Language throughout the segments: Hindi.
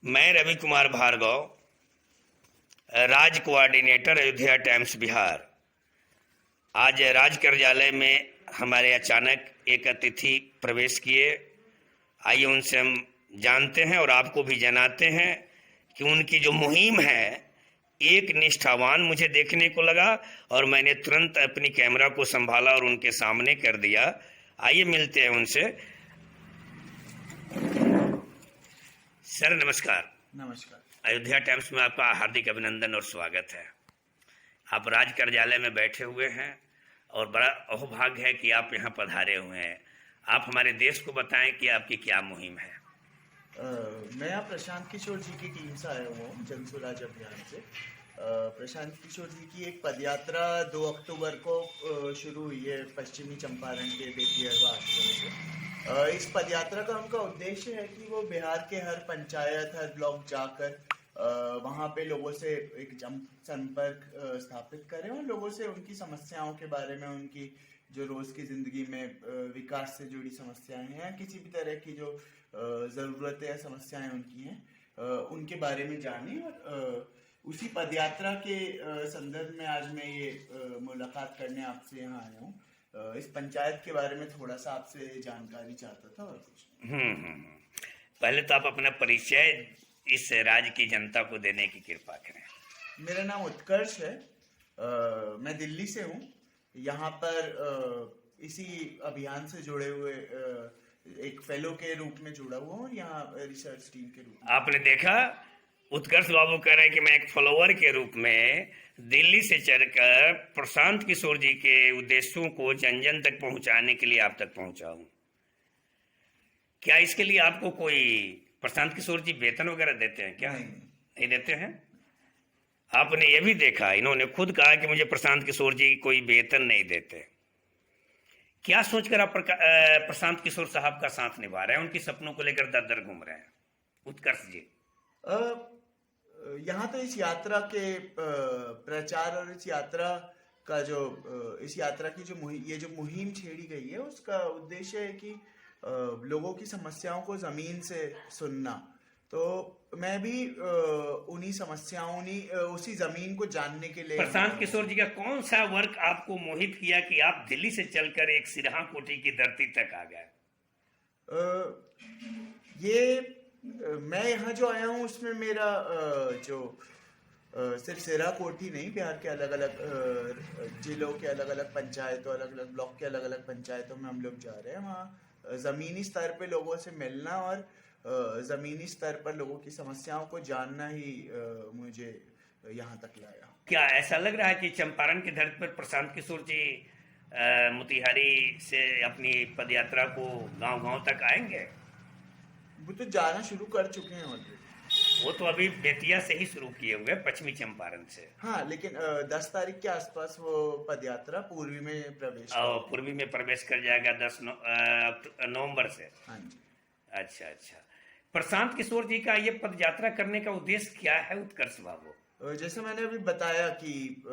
मैं रवि कुमार भार्गव, राज कोऑर्डिनेटर, अयोध्या टाइम्स बिहार। आज राज कार्यालय में हमारे अचानक एक अतिथि प्रवेश किए। आइए उनसे हम जानते हैं और आपको भी जनाते हैं कि उनकी जो मुहिम है, एक निष्ठावान मुझे देखने को लगा और मैंने तुरंत अपनी कैमरा को संभाला और उनके सामने कर दिया। आइए मिलते हैं उनसे। सर नमस्कार। नमस्कार। अयोध्या टाइम्स में आपका हार्दिक अभिनंदन और स्वागत है। आप राज कार्यालय में बैठे हुए हैं और बड़ा अहोभाग्य है कि आप यहाँ पधारे हुए हैं। आप हमारे देश को बताएं कि आपकी क्या मुहिम है। मैं यहाँ प्रशांत किशोर जी की टीम से आया हुआ हूँ, जन स्वराज अभियान से। प्रशांत किशोर जी की एक पदयात्रा 2 अक्टूबर को शुरू हुई है पश्चिमी चंपारण के बेतियरवा आश्रम से। इस पदयात्रा का उनका उद्देश्य है कि वो बिहार के हर पंचायत, हर ब्लॉक जाकर वहाँ पे लोगों से एक संपर्क स्थापित करें और लोगों से उनकी समस्याओं के बारे में, उनकी जो रोज की जिंदगी में विकास से जुड़ी समस्याएं हैं, किसी भी तरह की जो ज़रूरतें या समस्याएं उनकी हैं, उनके बारे में जाने। और उसी पदयात्रा के संदर्भ में आज मैं ये मुलाकात करने आपसे यहाँ आया हूँ। इस पंचायत के बारे में थोड़ा सा आपसे जानकारी चाहता था और कुछ। पहले तो आप अपना परिचय इस राज्य की जनता को देने की कृपा करें। मेरा नाम उत्कर्ष है। मैं दिल्ली से हूँ। यहाँ पर इसी अभियान से जुड़े हुए एक फेलो के रूप में जुड़ा हुआ हूँ, यहाँ रिसर्च टीम के रूप में। आपने देखा, उत्कर्ष बाबू कह रहे हैं कि मैं एक फॉलोअर के रूप में दिल्ली से चलकर प्रशांत किशोर जी के उद्देश्यों को जन जन तक पहुंचाने के लिए आप तक पहुंचा हूं। क्या इसके लिए आपको कोई प्रशांत किशोर जी वेतन वगैरह देते हैं क्या? नहीं देते हैं। आपने ये भी देखा, इन्होंने खुद कहा कि मुझे प्रशांत किशोर जी कोई वेतन नहीं देते। क्या सोचकर आप प्रशांत किशोर साहब का साथ निभा रहे हैं, उनकी सपनों को लेकर दर दर घूम रहे हैं? उत्कर्ष जी, यहाँ तो इस यात्रा के प्रचार और इस यात्रा का जो इस यात्रा की जो ये जो मुहिम छेड़ी गई है, उसका उद्देश्य है कि लोगों की समस्याओं को जमीन से सुनना। तो मैं भी उन्हीं समस्याओं, उसी जमीन को जानने के लिए। प्रशांत किशोर जी का कौन सा वर्क आपको मोहित किया कि आप दिल्ली से चलकर एक सिरहा कोठी की धरती तक आ गए? मैं यहाँ जो आया हूँ उसमें मेरा जो सिर्फ सिरहा कोठी नहीं, बिहार के अलग अलग जिलों के अलग अलग पंचायतों, अलग अलग ब्लॉक के अलग अलग पंचायतों में हम लोग जा रहे हैं। वहाँ ज़मीनी स्तर पे लोगों से मिलना और ज़मीनी स्तर पर लोगों की समस्याओं को जानना ही मुझे यहाँ तक लाया। क्या ऐसा लग रहा है कि चंपारण की धरती पर प्रशांत किशोर जी मोतिहारी से अपनी पदयात्रा को गांव-गांव तक आएंगे? वो तो जाना शुरू कर चुके हैं ऑलरेडी। वो तो अभी बेतिया से ही शुरू किए हुए, पश्चिमी चंपारण से। हाँ, लेकिन 10 तारीख के आसपास वो पदयात्रा पूर्वी में प्रवेश कर जाएगा 10 नवंबर से। हाँ जी। अच्छा। प्रशांत किशोर जी का ये पदयात्रा करने का उद्देश्य क्या है उत्कर्ष बाबू? जैसे मैंने अभी बताया कि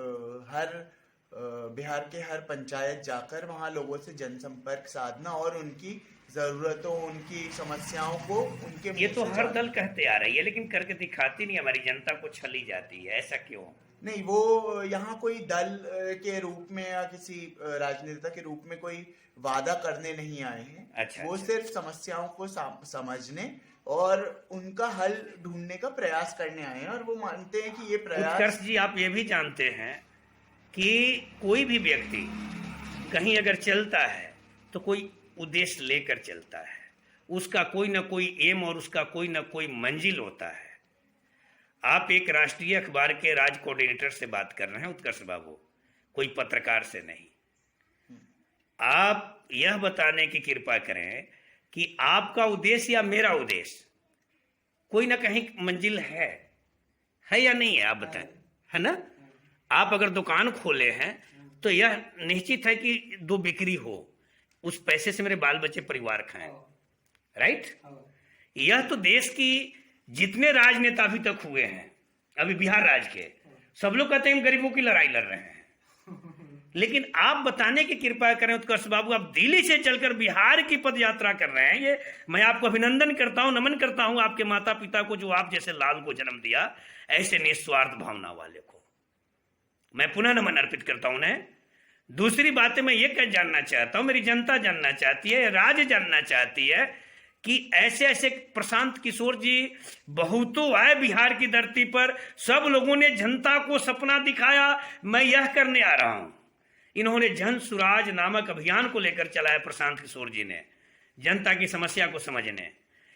बिहार के हर पंचायत जाकर वहाँ लोगों से जनसंपर्क साधना और उनकी जरूरतों, उनकी समस्याओं को उनके। ये तो हर दल कहते आ रही है, लेकिन करके दिखाती नहीं, हमारी जनता को छली जाती है। ऐसा क्यों? नहीं, वो यहाँ कोई दल के रूप में या किसी राजनेता के रूप में कोई वादा करने नहीं आए हैं। वो सिर्फ समस्याओं को समझने और उनका हल ढूंढने का प्रयास करने आए हैं और वो मानते हैं कि ये प्रयास। उत्कर्ष जी, आप ये भी जानते हैं कि कोई भी व्यक्ति कहीं अगर चलता है तो कोई उद्देश्य लेकर चलता है, उसका कोई ना कोई एम और उसका कोई ना कोई मंजिल होता है। आप एक राष्ट्रीय अखबार के राज कोऑर्डिनेटर से बात कर रहे हैं उत्कर्ष बाबू, कोई पत्रकार से नहीं। आप यह बताने की कृपा करें कि आपका उद्देश्य या मेरा उद्देश्य कोई ना कहीं मंजिल है या नहीं है? आप बताएं, है ना? आप अगर दुकान खोले हैं तो यह निश्चित है कि 2 बिक्री हो, उस पैसे से मेरे बाल बच्चे परिवार खाएं, राइट? यह तो देश की जितने राजनेता अभी तक हुए हैं, अभी बिहार राज्य के, सब लोग कहते हैं हम गरीबों की लड़ाई लड़ रहे हैं, लेकिन आप बताने की कृपा करें उत्कर्ष बाबू, आप दिल्ली से चलकर बिहार की पद यात्रा कर रहे हैं। ये मैं आपको अभिनंदन करता हूं, नमन करता हूं आपके माता पिता को जो आप जैसे लाल को जन्म दिया, ऐसे निस्वार्थ भावना वाले को मैं पुनः नमन अर्पित करता हूं उन्हें। दूसरी बात मैं ये कह जानना चाहता हूं, मेरी जनता जानना चाहती है, राज्य जानना चाहती है कि ऐसे ऐसे प्रशांत किशोर जी बहुतों आए बिहार की धरती पर, सब लोगों ने जनता को सपना दिखाया, मैं यह करने आ रहा हूं। इन्होंने जन सुराज नामक अभियान को लेकर चलाया प्रशांत किशोर जी ने, जनता की समस्या को समझने।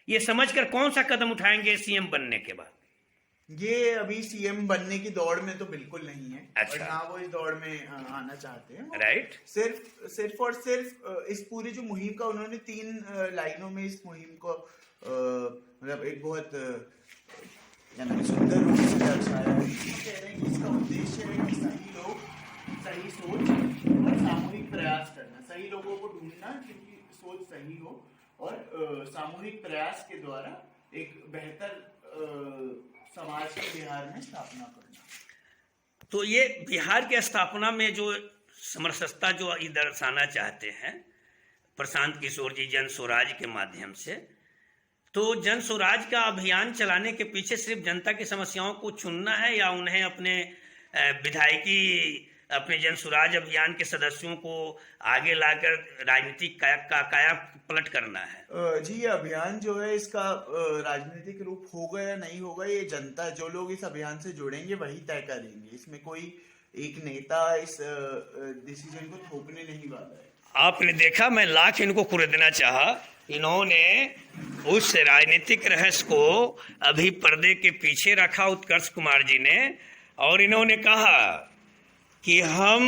ये समझकर कौन सा कदम उठाएंगे सीएम बनने के बाद? ये अभी सीएम बनने की दौड़ में तो बिल्कुल नहीं है। अच्छा। और ना वो इस दौड़ में आना चाहते हैं। राइट। सिर्फ और सिर्फ इस पूरी जो मुहिम का उन्होंने 3 लाइनों में इस मुहिम को मतलब एक बहुत सुंदर रूप से दर्शाया है। कह रहे हैं कि इसका उद्देश्य है कि सही लोग, सही सोच और सामूहिक प्रयास करना, सही लोगों को ढूंढना जिनकी सोच सही हो, और सामूहिक प्रयास के द्वारा एक बेहतर समाज की बिहार में स्थापना करना। तो ये बिहार के स्थापना में जो समरसता जो ये दर्शाना चाहते हैं प्रशांत किशोर जी जन स्वराज के माध्यम से, तो जन स्वराज का अभियान चलाने के पीछे सिर्फ जनता की समस्याओं को चुनना है, या उन्हें अपने विधायकी अपने जन स्वराज अभियान के सदस्यों को आगे लाकर राजनीतिक काया पलट करना है? जी, ये अभियान जो है इसका राजनीतिक रूप होगा या नहीं होगा, ये जनता, जो लोग इस अभियान से जुड़ेंगे वही तय करेंगे। इसमें कोई एक नेता इस डिसीजन को थोपने नहीं वाला है। आपने देखा, मैं लाख इनको कुरेदना चाहा, इन्होंने उस राजनीतिक रहस्य को अभी पर्दे के पीछे रखा उत्कर्ष कुमार जी ने, और इन्होंने कहा कि हम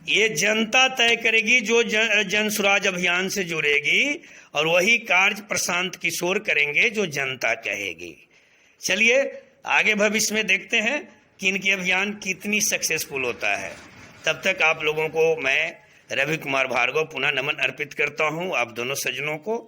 ये जनता तय करेगी जो जन स्वराज अभियान से जुड़ेगी, और वही कार्य प्रशांत किशोर करेंगे जो जनता कहेगी। चलिए आगे भविष्य में देखते हैं कि इनकी अभियान कितनी सक्सेसफुल होता है। तब तक आप लोगों को मैं रवि कुमार भार्गव पुनः नमन अर्पित करता हूं, आप दोनों सज्जनों को।